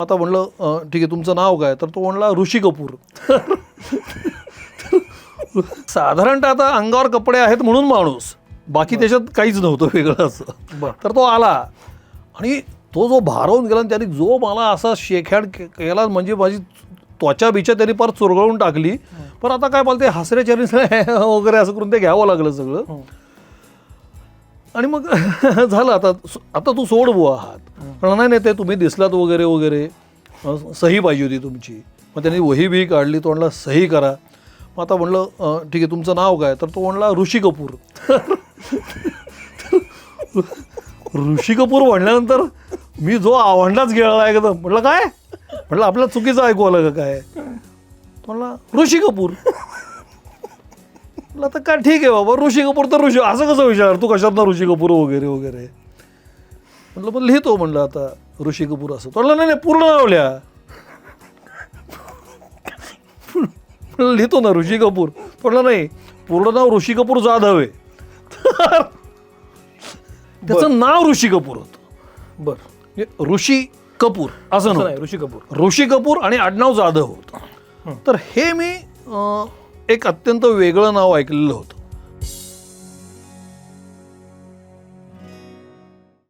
आता म्हणलं ठीक आहे तुमचं नाव काय, तर तो म्हणला ऋषी कपूर. साधारणतः आता अंगावर कपडे आहेत म्हणून माणूस, बाकी त्याच्यात काहीच नव्हतं वेगळं असं. तर तो आला आणि तो जो भारावून गेला आणि त्याने जो मला असा शेकहँड केला, म्हणजे माझी त्वचा बिचा त्यांनी फार चुरगळून टाकली. पण आता काय बोलते हसऱ्याच्या वगैरे असं करून ते घ्यावं लागलं सगळं. आणि मग झालं आता तू सोड बुवा हात. पण नाही ते तुम्ही दिसलात वगैरे वगैरे, सही पाहिजे होती तुमची. मग त्यांनी वही बी काढली, तो म्हणला सही करा. मग आता म्हणलं ठीक आहे तुमचं नाव काय, तर तो म्हणला ऋषी कपूर. ऋषी कपूर म्हणल्यानंतर मी जो आवंडाच गेला एकदम. म्हटलं काय, म्हटलं आपल्या चुकीचं ऐकू आलं का काय. तो म्हणला ऋषी कपूर. म्हटलं आता काय ठीक आहे बाबा, ऋषी कपूर तर ऋषी, असं कसं विचार तू कशात ऋषी कपूर वगैरे वगैरे. म्हटलं पण लिहितो म्हणलं आता ऋषी कपूर असं. तो म्हणलं नाही पूर्ण नाव लिहा. लिहितो ना ऋषी कपूर. म्हटलं नाही पूर्ण नाव ऋषी कपूर जाधव आहे. त्याचं नाव ऋषी कपूर होतं. बर, ऋषी कपूर असं नाही, ऋषी कपूर. ऋषी कपूर आणि आडनाव जाधव होतं. तर हे मी एक अत्यंत वेगळं नाव ऐकलेलं होतं.